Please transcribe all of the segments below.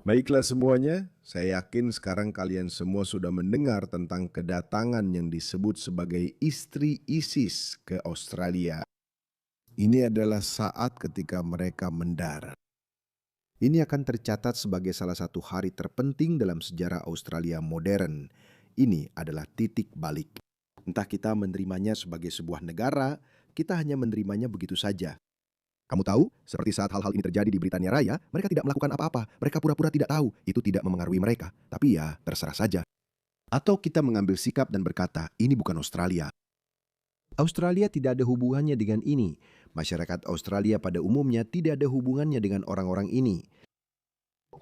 Baiklah semuanya, saya yakin sekarang kalian semua sudah mendengar tentang kedatangan yang disebut sebagai istri ISIS ke Australia. Ini adalah saat ketika mereka mendarat. Ini akan tercatat sebagai salah satu hari terpenting dalam sejarah Australia modern. Ini adalah titik balik. Entah kita menerimanya sebagai sebuah negara, kita hanya menerimanya begitu saja. Kamu tahu, seperti saat hal-hal ini terjadi di Britania Raya, mereka tidak melakukan apa-apa. Mereka pura-pura tidak tahu. Itu tidak memengaruhi mereka. Tapi ya, terserah saja. Atau kita mengambil sikap dan berkata, ini bukan Australia. Australia tidak ada hubungannya dengan ini. Masyarakat Australia pada umumnya tidak ada hubungannya dengan orang-orang ini.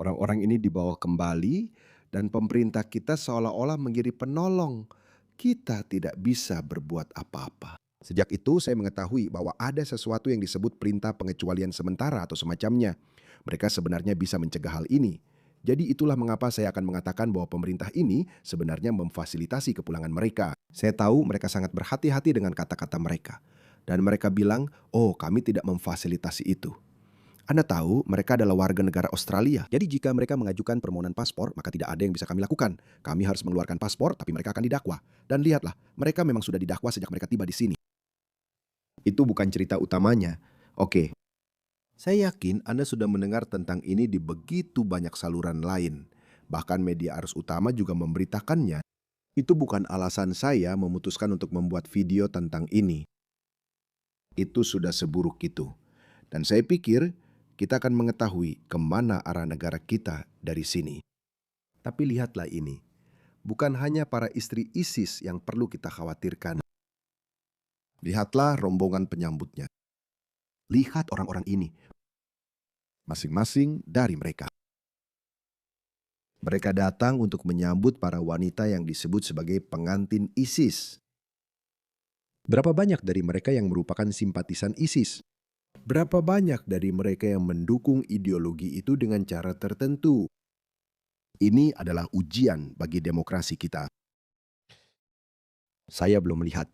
Orang-orang ini dibawa kembali dan pemerintah kita seolah-olah menjadi penolong. Kita tidak bisa berbuat apa-apa. Sejak itu saya mengetahui bahwa ada sesuatu yang disebut perintah pengecualian sementara atau semacamnya. Mereka sebenarnya bisa mencegah hal ini. Jadi itulah mengapa saya akan mengatakan bahwa pemerintah ini sebenarnya memfasilitasi kepulangan mereka. Saya tahu mereka sangat berhati-hati dengan kata-kata mereka. Dan mereka bilang, oh kami tidak memfasilitasi itu. Anda tahu mereka adalah warga negara Australia. Jadi jika mereka mengajukan permohonan paspor, maka tidak ada yang bisa kami lakukan. Kami harus mengeluarkan paspor, tapi mereka akan didakwa. Dan lihatlah, mereka memang sudah didakwa sejak mereka tiba di sini. Itu bukan cerita utamanya. Oke, saya yakin Anda sudah mendengar tentang ini di begitu banyak saluran lain. Bahkan media arus utama juga memberitakannya. Itu bukan alasan saya memutuskan untuk membuat video tentang ini. Itu sudah seburuk itu. Dan saya pikir kita akan mengetahui kemana arah negara kita dari sini. Tapi lihatlah ini. Bukan hanya para istri ISIS yang perlu kita khawatirkan. Lihatlah rombongan penyambutnya. Lihat orang-orang ini. Masing-masing dari mereka. Mereka datang untuk menyambut para wanita yang disebut sebagai pengantin ISIS. Berapa banyak dari mereka yang merupakan simpatisan ISIS? Berapa banyak dari mereka yang mendukung ideologi itu dengan cara tertentu? Ini adalah ujian bagi demokrasi kita. Saya belum melihat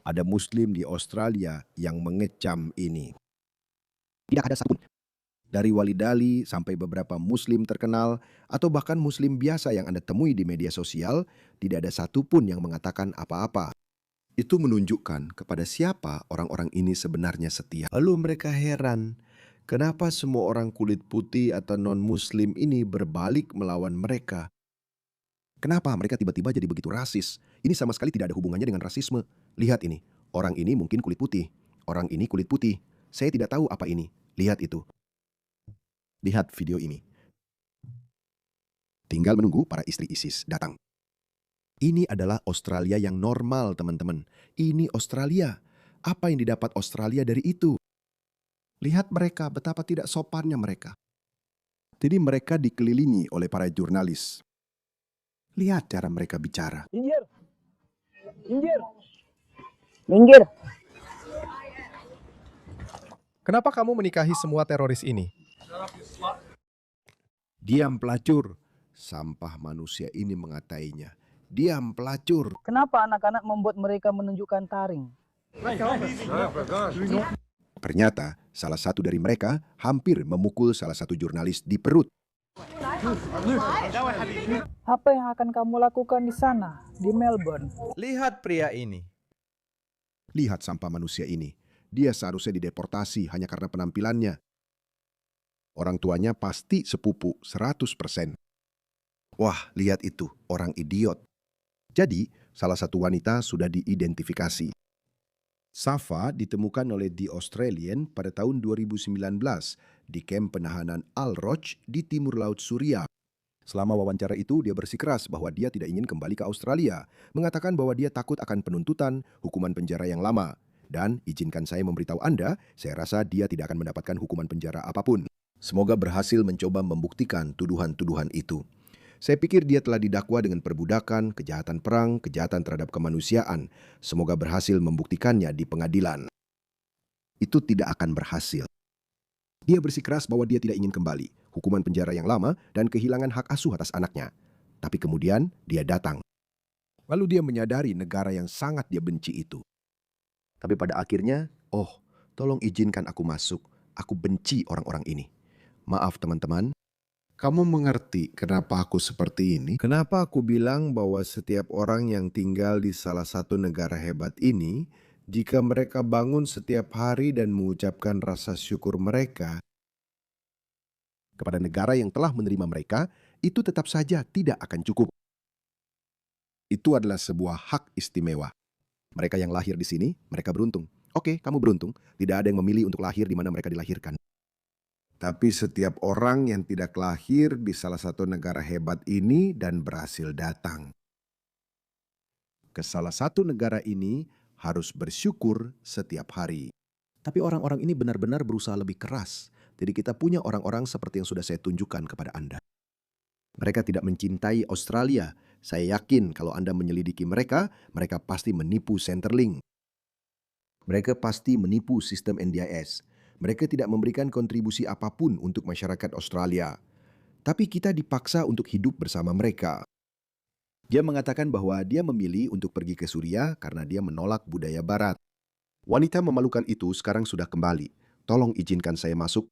ada Muslim di Australia yang mengecam ini. Tidak ada satupun. Dari Wali Dali sampai beberapa Muslim terkenal, atau bahkan Muslim biasa yang Anda temui di media sosial, tidak ada satupun yang mengatakan apa-apa. Itu menunjukkan kepada siapa orang-orang ini sebenarnya setia. Lalu mereka heran, kenapa semua orang kulit putih atau non-Muslim ini berbalik melawan mereka? Kenapa mereka tiba-tiba jadi begitu rasis? Ini sama sekali tidak ada hubungannya dengan rasisme. Lihat ini, orang ini mungkin kulit putih. Orang ini kulit putih. Saya tidak tahu apa ini. Lihat itu. Lihat video ini. Tinggal menunggu para istri ISIS datang. Ini adalah Australia yang normal, teman-teman. Ini Australia. Apa yang didapat Australia dari itu? Lihat mereka, betapa tidak sopannya mereka. Jadi mereka dikelilingi oleh para jurnalis. Lihat cara mereka bicara. Minggir. Minggir. Minggir. Kenapa kamu menikahi semua teroris ini? Diam pelacur. Sampah manusia ini mengatainya. Diam pelacur. Kenapa anak-anak membuat mereka menunjukkan taring? Ternyata salah satu dari mereka hampir memukul salah satu jurnalis di perut. Apa yang akan kamu lakukan di sana, di Melbourne? Lihat pria ini. Lihat sampah manusia ini. Dia seharusnya dideportasi hanya karena penampilannya. Orang tuanya pasti sepupu 100%. Wah, lihat itu, orang idiot. Jadi, salah satu wanita sudah diidentifikasi. Safa ditemukan oleh The Australian pada tahun 2019 di kamp penahanan Al-Roj di timur laut Suria. Selama wawancara itu, dia bersikeras bahwa dia tidak ingin kembali ke Australia, mengatakan bahwa dia takut akan penuntutan, hukuman penjara yang lama. Dan izinkan saya memberitahu Anda, saya rasa dia tidak akan mendapatkan hukuman penjara apapun. Semoga berhasil mencoba membuktikan tuduhan-tuduhan itu. Saya pikir dia telah didakwa dengan perbudakan, kejahatan perang, kejahatan terhadap kemanusiaan. Semoga berhasil membuktikannya di pengadilan. Itu tidak akan berhasil. Dia bersikeras bahwa dia tidak ingin kembali, hukuman penjara yang lama, dan kehilangan hak asuh atas anaknya. Tapi kemudian dia datang. Lalu dia menyadari negara yang sangat dia benci itu. Tapi pada akhirnya, oh, tolong izinkan aku masuk. Aku benci orang-orang ini. Maaf teman-teman, Kamu mengerti kenapa aku seperti ini? Kenapa aku bilang bahwa setiap orang yang tinggal di salah satu negara hebat ini, jika mereka bangun setiap hari dan mengucapkan rasa syukur mereka, kepada negara yang telah menerima mereka, itu tetap saja tidak akan cukup. Itu adalah sebuah hak istimewa. Mereka yang lahir di sini, mereka beruntung. Oke, kamu beruntung. Tidak ada yang memilih untuk lahir di mana mereka dilahirkan. tapi setiap orang yang tidak lahir di salah satu negara hebat ini dan berhasil datang Ke salah satu negara ini harus bersyukur setiap hari. Tapi orang-orang ini benar-benar berusaha lebih keras. Jadi kita punya orang-orang seperti yang sudah saya tunjukkan kepada Anda. Mereka tidak mencintai Australia. Saya yakin kalau Anda menyelidiki mereka, mereka pasti menipu Centrelink. Mereka pasti menipu sistem NDIS. Mereka tidak memberikan kontribusi apapun untuk masyarakat Australia. Tapi kita dipaksa untuk hidup bersama mereka. Dia mengatakan bahwa dia memilih untuk pergi ke Suriah karena dia menolak budaya Barat. Wanita memalukan itu sekarang sudah kembali. Tolong izinkan saya masuk.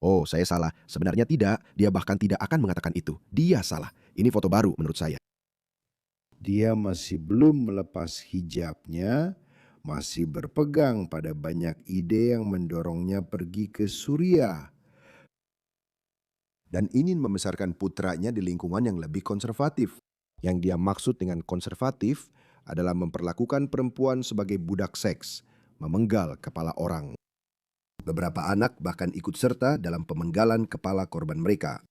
Oh, saya salah. Sebenarnya tidak. Dia bahkan tidak akan mengatakan itu. Dia salah. Ini foto baru menurut saya. dia masih belum melepas hijabnya, masih berpegang pada banyak ide yang mendorongnya pergi ke Suriah. Dan ingin membesarkan putranya di lingkungan yang lebih konservatif. Yang dia maksud dengan konservatif adalah memperlakukan perempuan sebagai budak seks, memenggal kepala orang. Beberapa anak bahkan ikut serta dalam pemenggalan kepala korban mereka.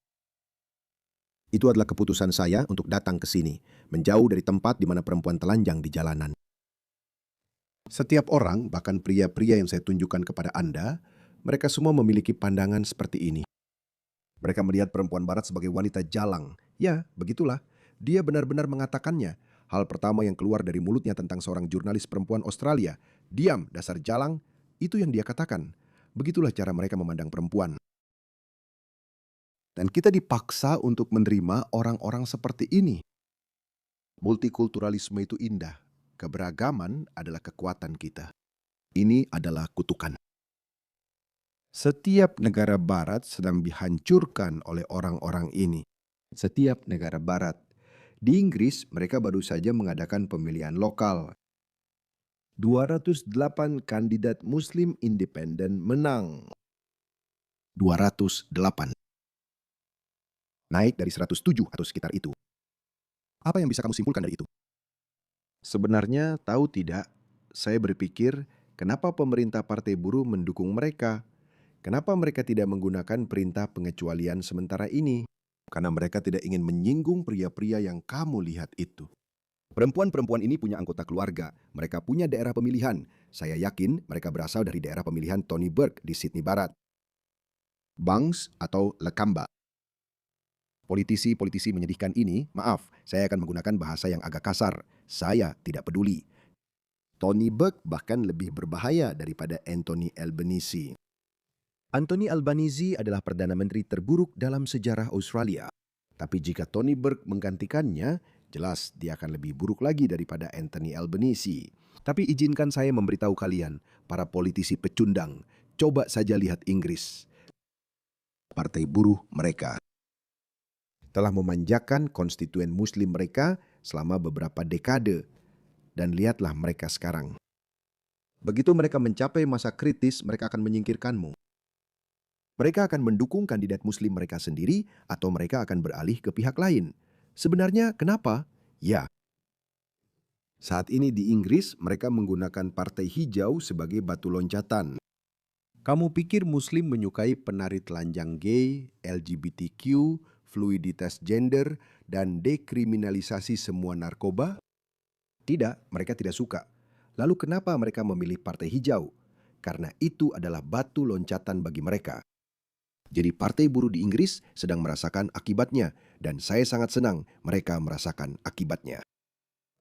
Itu adalah keputusan saya untuk datang ke sini, menjauh dari tempat di mana perempuan telanjang di jalanan. Setiap orang, bahkan pria-pria yang saya tunjukkan kepada Anda, mereka semua memiliki pandangan seperti ini. Mereka melihat perempuan Barat sebagai wanita jalang. Ya, begitulah. Dia benar-benar mengatakannya. Hal pertama yang keluar dari mulutnya tentang seorang jurnalis perempuan Australia, "Diam, dasar jalang," itu yang dia katakan. Begitulah cara mereka memandang perempuan. Dan kita dipaksa untuk menerima orang-orang seperti ini. Multikulturalisme itu indah. Keberagaman adalah kekuatan kita. Ini adalah kutukan. Setiap negara barat sedang dihancurkan oleh orang-orang ini. Setiap negara barat. Di Inggris, mereka baru saja mengadakan pemilihan lokal. 208 kandidat Muslim independen menang. 208. Naik dari 107 atau sekitar itu. Apa yang bisa kamu simpulkan dari itu? Sebenarnya, tahu tidak, saya berpikir kenapa pemerintah Partai Buruh mendukung mereka? Kenapa mereka tidak menggunakan perintah pengecualian sementara ini? Karena mereka tidak ingin menyinggung pria-pria yang kamu lihat itu. Perempuan-perempuan ini punya anggota keluarga. Mereka punya daerah pemilihan. Saya yakin mereka berasal dari daerah pemilihan Tony Burke di Sydney Barat. Banks atau Lakamba. Politisi-politisi menyedihkan ini, maaf, saya akan menggunakan bahasa yang agak kasar. Saya tidak peduli. Tony Burke bahkan lebih berbahaya daripada Anthony Albanese. Anthony Albanese adalah Perdana Menteri terburuk dalam sejarah Australia. Tapi jika Tony Burke menggantikannya, jelas dia akan lebih buruk lagi daripada Anthony Albanese. Tapi izinkan saya memberitahu kalian, para politisi pecundang, coba saja lihat Inggris. Partai buruh mereka telah memanjakan konstituen Muslim mereka selama beberapa dekade. Dan lihatlah mereka sekarang. Begitu mereka mencapai masa kritis, mereka akan menyingkirkanmu. Mereka akan mendukung kandidat Muslim mereka sendiri atau mereka akan beralih ke pihak lain. Sebenarnya kenapa? Ya. Saat ini di Inggris, mereka menggunakan partai hijau sebagai batu loncatan. Kamu pikir Muslim menyukai penari telanjang gay, LGBTQ, fluiditas gender, dan dekriminalisasi semua narkoba? Tidak, mereka tidak suka. Lalu kenapa mereka memilih partai hijau? Karena itu adalah batu loncatan bagi mereka. Jadi partai buruh di Inggris sedang merasakan akibatnya, dan saya sangat senang mereka merasakan akibatnya.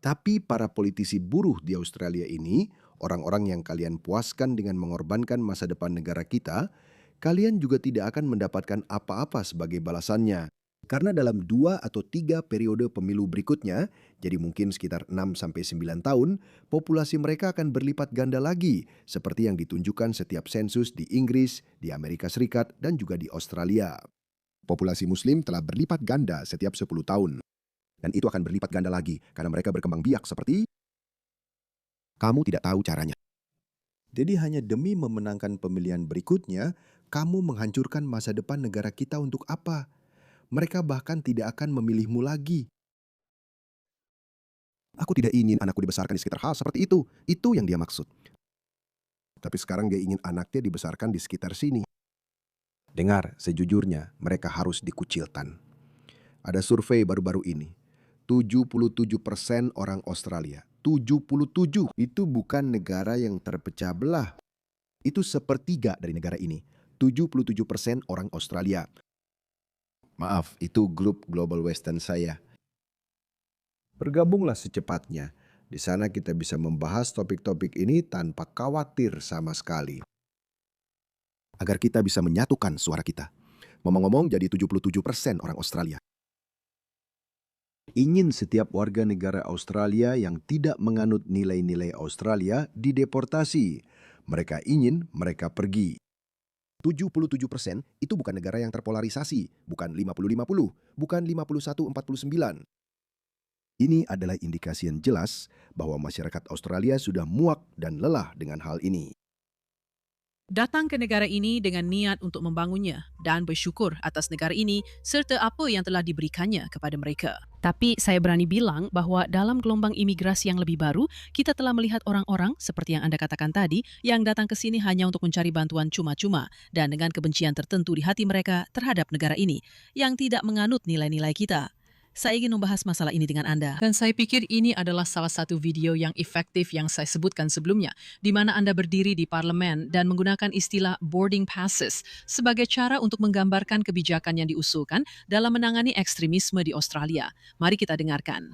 Tapi para politisi buruh di Australia ini, orang-orang yang kalian puaskan dengan mengorbankan masa depan negara kita, kalian juga tidak akan mendapatkan apa-apa sebagai balasannya. Karena dalam 2 atau 3 periode pemilu berikutnya, jadi mungkin sekitar 6-9 tahun, populasi mereka akan berlipat ganda lagi, seperti yang ditunjukkan setiap sensus di Inggris, di Amerika Serikat, dan juga di Australia. Populasi Muslim telah berlipat ganda setiap 10 tahun. Dan itu akan berlipat ganda lagi, karena mereka berkembang biak seperti kamu tidak tahu caranya. Jadi hanya demi memenangkan pemilihan berikutnya, kamu menghancurkan masa depan negara kita untuk apa? Mereka bahkan tidak akan memilihmu lagi. Aku tidak ingin anakku dibesarkan di sekitar hal seperti itu. Itu yang dia maksud. Tapi sekarang dia ingin anaknya dibesarkan di sekitar sini. Dengar, sejujurnya mereka harus dikucilkan. Ada survei baru-baru ini. 77% orang Australia. 77. Itu bukan negara yang terpecah belah. Itu sepertiga dari negara ini. 77% orang Australia. Maaf, itu grup Global Western saya. Bergabunglah secepatnya. Di sana kita bisa membahas topik-topik ini tanpa khawatir sama sekali. Agar kita bisa menyatukan suara kita. Ngomong-ngomong, jadi 77% orang Australia ingin setiap warga negara Australia yang tidak menganut nilai-nilai Australia dideportasi. Mereka ingin mereka pergi. 77% itu bukan negara yang terpolarisasi, bukan 50-50, bukan 51-49. Ini adalah indikasi yang jelas bahwa masyarakat Australia sudah muak dan lelah dengan hal ini. Datang ke negara ini dengan niat untuk membangunnya dan bersyukur atas negara ini serta apa yang telah diberikannya kepada mereka. Tapi saya berani bilang bahwa dalam gelombang imigrasi yang lebih baru, kita telah melihat orang-orang seperti yang Anda katakan tadi yang datang ke sini hanya untuk mencari bantuan cuma-cuma dan dengan kebencian tertentu di hati mereka terhadap negara ini yang tidak menganut nilai-nilai kita. Saya ingin membahas masalah ini dengan Anda. Dan saya pikir ini adalah salah satu video yang efektif yang saya sebutkan sebelumnya, di mana Anda berdiri di parlemen dan menggunakan istilah boarding passes sebagai cara untuk menggambarkan kebijakan yang diusulkan dalam menangani ekstremisme di Australia. Mari kita dengarkan.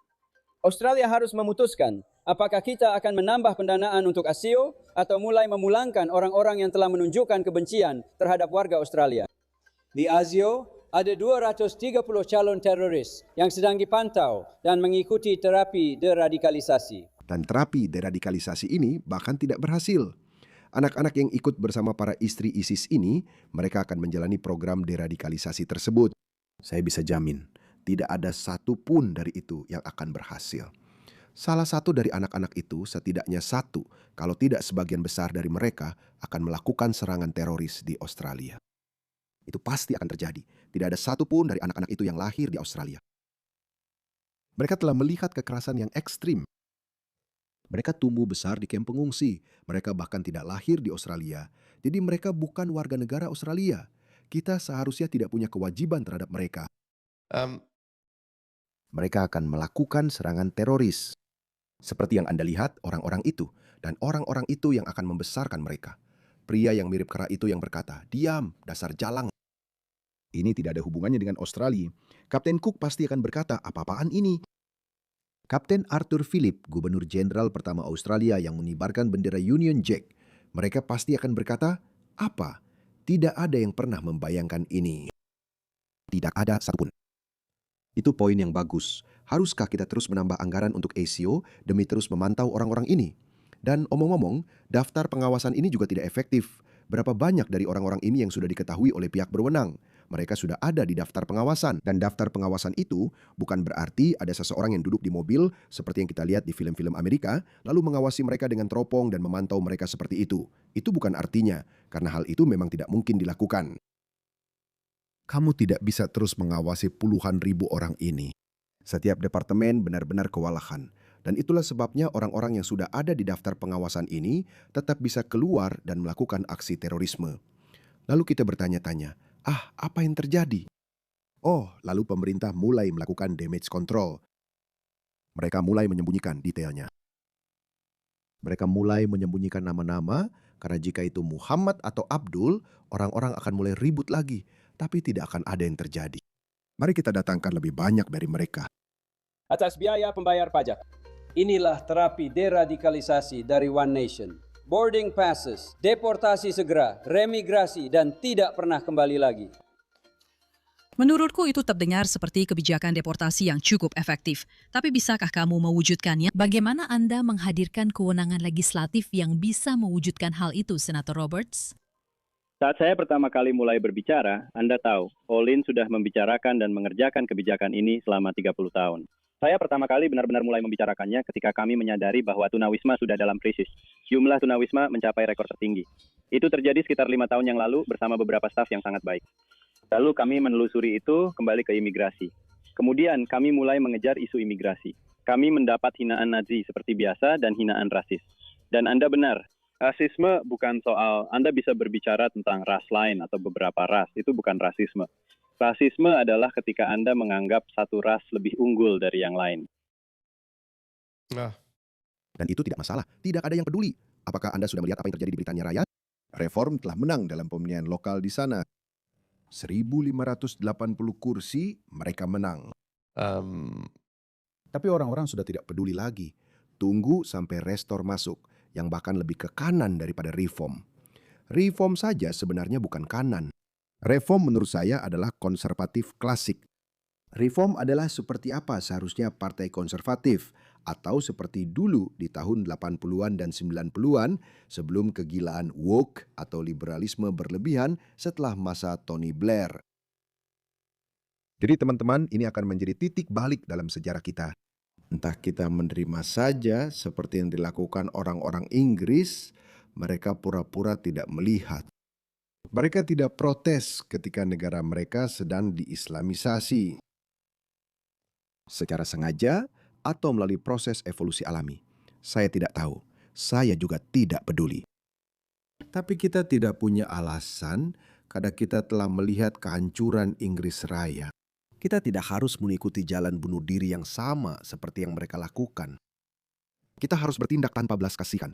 Australia harus memutuskan apakah kita akan menambah pendanaan untuk ASIO atau mulai memulangkan orang-orang yang telah menunjukkan kebencian terhadap warga Australia. Di ASIO, ada 230 calon teroris yang sedang dipantau dan mengikuti terapi deradikalisasi. Dan terapi deradikalisasi ini bahkan tidak berhasil. Anak-anak yang ikut bersama para istri ISIS ini, mereka akan menjalani program deradikalisasi tersebut. Saya bisa jamin, tidak ada satu pun dari itu yang akan berhasil. Salah satu dari anak-anak itu, setidaknya satu, kalau tidak sebagian besar dari mereka, akan melakukan serangan teroris di Australia. Itu pasti akan terjadi. Tidak ada satu pun dari anak-anak itu yang lahir di Australia. Mereka telah melihat kekerasan yang ekstrim. Mereka tumbuh besar di kamp pengungsi. Mereka bahkan tidak lahir di Australia. Jadi mereka bukan warga negara Australia. Kita seharusnya tidak punya kewajiban terhadap mereka. Mereka akan melakukan serangan teroris. Seperti yang Anda lihat, orang-orang itu. Dan orang-orang itu yang akan membesarkan mereka. Pria yang mirip kera itu yang berkata, "Diam, dasar jalang." Ini tidak ada hubungannya dengan Australia. Kapten Cook pasti akan berkata, "Apa-apaan ini?" Kapten Arthur Phillip, Gubernur Jenderal pertama Australia yang mengibarkan bendera Union Jack, mereka pasti akan berkata, "Apa? Tidak ada yang pernah membayangkan ini." Tidak ada satupun. Itu poin yang bagus. Haruskah kita terus menambah anggaran untuk ASIO demi terus memantau orang-orang ini? Dan omong-omong, daftar pengawasan ini juga tidak efektif. Berapa banyak dari orang-orang ini yang sudah diketahui oleh pihak berwenang? Mereka sudah ada di daftar pengawasan. Dan daftar pengawasan itu bukan berarti ada seseorang yang duduk di mobil seperti yang kita lihat di film-film Amerika, lalu mengawasi mereka dengan teropong dan memantau mereka seperti itu. Itu bukan artinya, karena hal itu memang tidak mungkin dilakukan. Kamu tidak bisa terus mengawasi puluhan ribu orang ini. Setiap departemen benar-benar kewalahan. Dan itulah sebabnya orang-orang yang sudah ada di daftar pengawasan ini tetap bisa keluar dan melakukan aksi terorisme. Lalu kita bertanya-tanya, apa yang terjadi? Oh, lalu pemerintah mulai melakukan damage control. Mereka mulai menyembunyikan detailnya. Mereka mulai menyembunyikan nama-nama, karena jika itu Muhammad atau Abdul, orang-orang akan mulai ribut lagi, tapi tidak akan ada yang terjadi. Mari kita datangkan lebih banyak dari mereka. Atas biaya pembayar pajak. Inilah terapi deradikalisasi dari One Nation. Boarding passes, deportasi segera, remigrasi, dan tidak pernah kembali lagi. Menurutku itu terdengar seperti kebijakan deportasi yang cukup efektif. Tapi bisakah kamu mewujudkannya? Bagaimana Anda menghadirkan kewenangan legislatif yang bisa mewujudkan hal itu, Senator Roberts? Saat saya pertama kali mulai berbicara, Anda tahu, Olin sudah membicarakan dan mengerjakan kebijakan ini selama 30 tahun. Saya pertama kali benar-benar mulai membicarakannya ketika kami menyadari bahwa tunawisma sudah dalam krisis. Jumlah tunawisma mencapai rekor tertinggi. Itu terjadi sekitar 5 tahun yang lalu bersama beberapa staf yang sangat baik. Lalu kami menelusuri itu kembali ke imigrasi. Kemudian kami mulai mengejar isu imigrasi. Kami mendapat hinaan Nazi seperti biasa dan hinaan rasis. Dan Anda benar, rasisme bukan soal Anda bisa berbicara tentang ras lain atau beberapa ras. Itu bukan rasisme. Rasisme adalah ketika Anda menganggap satu ras lebih unggul dari yang lain. Dan itu tidak masalah, tidak ada yang peduli. Apakah Anda sudah melihat apa yang terjadi di Britania Raya? Reform telah menang dalam pemilihan lokal di sana. 1.580 kursi mereka menang. Tapi orang-orang sudah tidak peduli lagi. Tunggu sampai Restor masuk, yang bahkan lebih ke kanan daripada Reform. Reform saja sebenarnya bukan kanan. Reform menurut saya adalah konservatif klasik. Reform adalah seperti apa seharusnya partai konservatif, atau seperti dulu di tahun 80-an dan 90-an sebelum kegilaan woke atau liberalisme berlebihan setelah masa Tony Blair. Jadi teman-teman, ini akan menjadi titik balik dalam sejarah kita. Entah kita menerima saja seperti yang dilakukan orang-orang Inggris, mereka pura-pura tidak melihat. Mereka tidak protes ketika negara mereka sedang diislamisasi secara sengaja atau melalui proses evolusi alami. Saya tidak tahu. Saya juga tidak peduli. Tapi kita tidak punya alasan karena kita telah melihat kehancuran Inggris Raya. Kita tidak harus mengikuti jalan bunuh diri yang sama seperti yang mereka lakukan. Kita harus bertindak tanpa belas kasihan.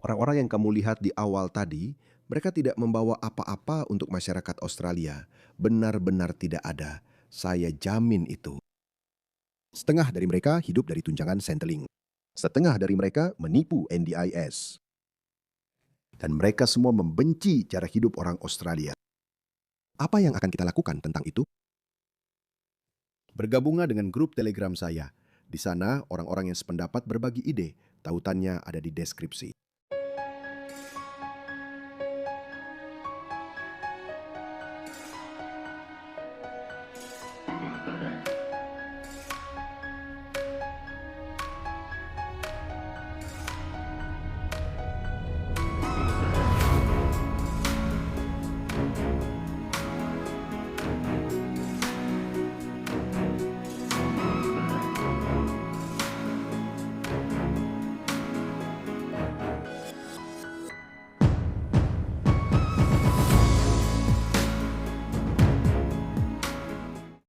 Orang-orang yang kamu lihat di awal tadi, mereka tidak membawa apa-apa untuk masyarakat Australia. Benar-benar tidak ada. Saya jamin itu. Setengah dari mereka hidup dari tunjangan Centrelink. Setengah dari mereka menipu NDIS. Dan mereka semua membenci cara hidup orang Australia. Apa yang akan kita lakukan tentang itu? Bergabunglah dengan grup Telegram saya. Di sana orang-orang yang sependapat berbagi ide. Tautannya ada di deskripsi.